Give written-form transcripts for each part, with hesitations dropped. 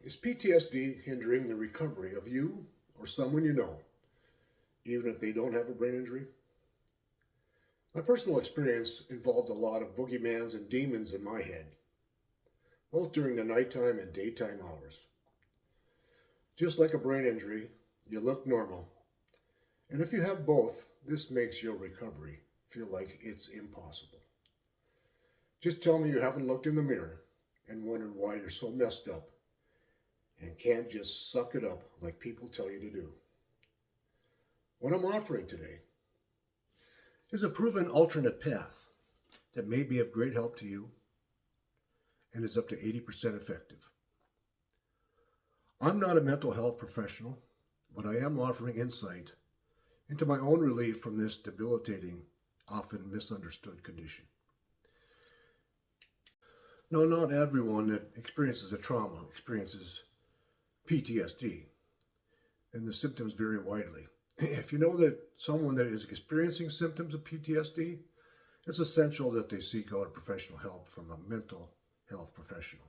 Is PTSD hindering the recovery of you or someone you know, even if they don't have a brain injury? My personal experience involved a lot of boogeymans and demons in my head, both during the nighttime and daytime hours. Just like a brain injury, you look normal. And if you have both, this makes your recovery feel like it's impossible. Just tell me you haven't looked in the mirror and wondered why you're so messed up and can't just suck it up like people tell you to do. What I'm offering today is a proven alternate path that may be of great help to you and is up to 80% effective. I'm not a mental health professional, but I am offering insight into my own relief from this debilitating, often misunderstood condition. Now, not everyone that experiences a trauma experiences PTSD, and the symptoms vary widely. If you know that someone that is experiencing symptoms of PTSD, it's essential that they seek out professional help from a mental health professional.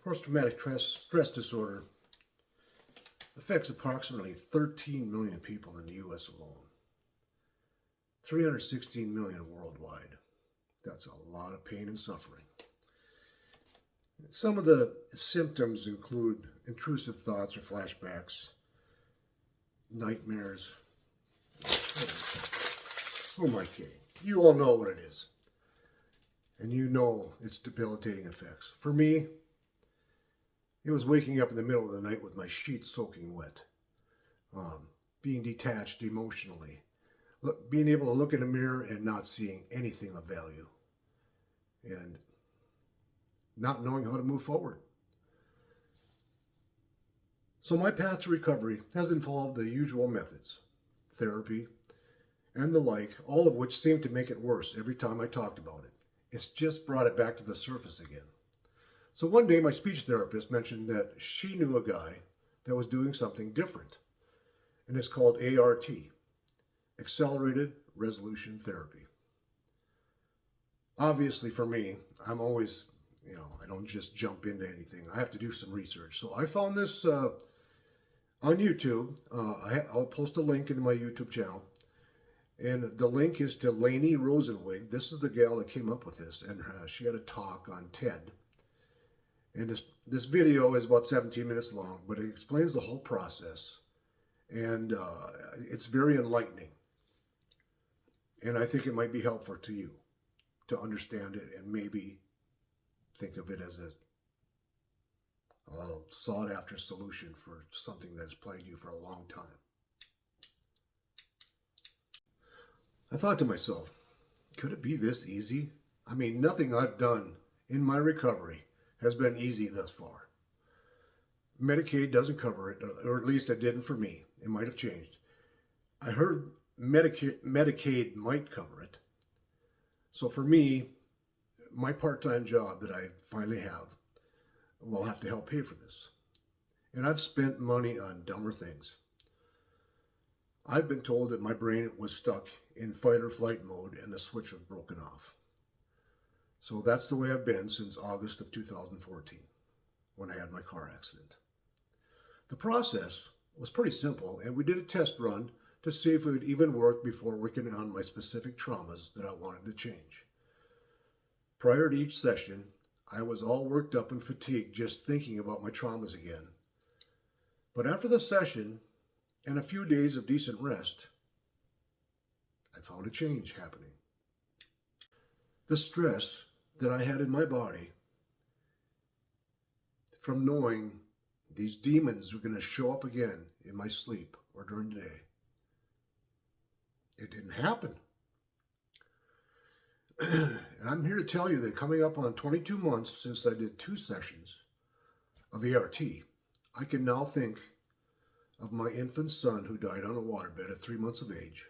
Post-traumatic stress disorder affects approximately 13 million people in the U.S. alone, 316 million worldwide. That's a lot of pain and suffering. Some of the symptoms include intrusive thoughts or flashbacks, nightmares. Who am I kidding? You all know what it is. And you know its debilitating effects. For me, it was waking up in the middle of the night with my sheets soaking wet, being detached emotionally, being able to look in a mirror and not seeing anything of value, and not knowing how to move forward. So my path to recovery has involved the usual methods, therapy, and the like, all of which seem to make it worse every time I talked about it. It's just brought it back to the surface again. So one day my speech therapist mentioned that she knew a guy that was doing something different, and it's called ART, Accelerated Resolution Therapy. Obviously for me, I'm always, I don't just jump into anything. I have to do some research. So I found this on YouTube. I'll post a link into my YouTube channel. And the link is to Lainey Rosenwig. This is the gal that came up with this. And she had a talk on TED. And this video is about 17 minutes long, but it explains the whole process. And it's very enlightening. And I think it might be helpful to you to understand it and maybe think of it as a sought-after solution for something that's plagued you for a long time. I thought to myself, could it be this easy? I mean, nothing I've done in my recovery has been easy thus far. Medicaid doesn't cover it, or at least it didn't for me. It might have changed. I heard Medicaid might cover it. So for me, my part-time job that I finally have will have to help pay for this. And I've spent money on dumber things. I've been told that my brain was stuck in fight or flight mode and the switch was broken off. So that's the way I've been since August of 2014, when I had my car accident. The process was pretty simple, and we did a test run to see if it would even work before working on my specific traumas that I wanted to change. Prior to each session, I was all worked up and fatigued just thinking about my traumas again. But after the session and a few days of decent rest, I found a change happening. The stress that I had in my body from knowing these demons were going to show up again in my sleep or during the day, it didn't happen. And I'm here to tell you that coming up on 22 months since I did 2 sessions of ART, I can now think of my infant son who died on a waterbed at 3 months of age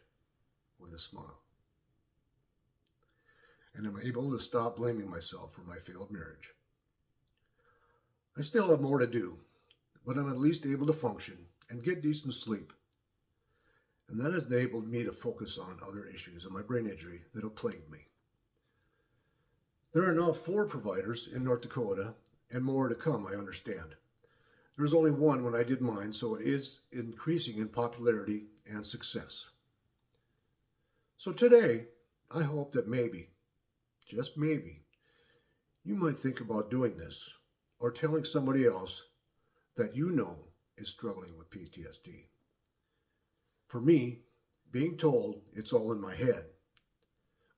with a smile. And I'm able to stop blaming myself for my failed marriage. I still have more to do, but I'm at least able to function and get decent sleep. And that has enabled me to focus on other issues of my brain injury that have plagued me. There are now 4 providers in North Dakota and more to come, I understand. There was only one when I did mine, so it is increasing in popularity and success. So today, I hope that maybe, just maybe, you might think about doing this or telling somebody else that you know is struggling with PTSD. For me, being told it's all in my head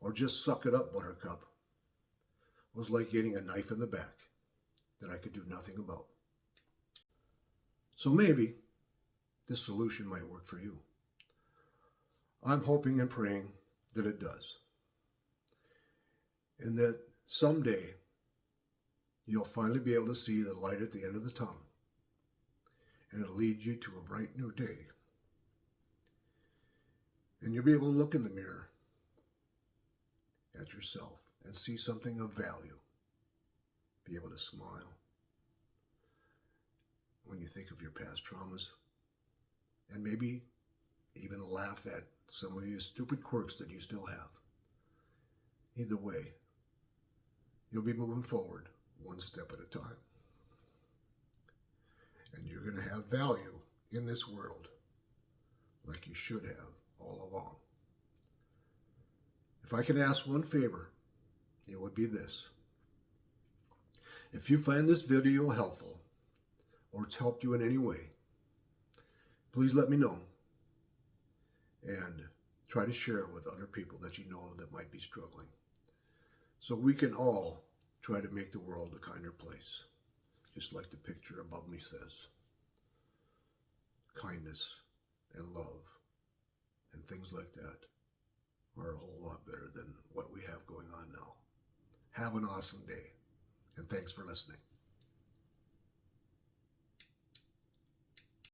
or just suck it up, buttercup, was like getting a knife in the back that I could do nothing about. So maybe this solution might work for you. I'm hoping and praying that it does. And that someday you'll finally be able to see the light at the end of the tunnel. And it'll lead you to a bright new day. And you'll be able to look in the mirror at yourself and see something of value. Be able to smile when you think of your past traumas. And maybe even laugh at some of your stupid quirks that you still have. Either way, you'll be moving forward one step at a time. And you're going to have value in this world like you should have all along. If I could ask one favor, it would be this. If you find this video helpful or it's helped you in any way, please let me know and try to share it with other people that you know that might be struggling, so we can all try to make the world a kinder place, just like the picture above me says. Kindness and love and things like that are a whole lot better than what we have going on now. Have an awesome day, and thanks for listening.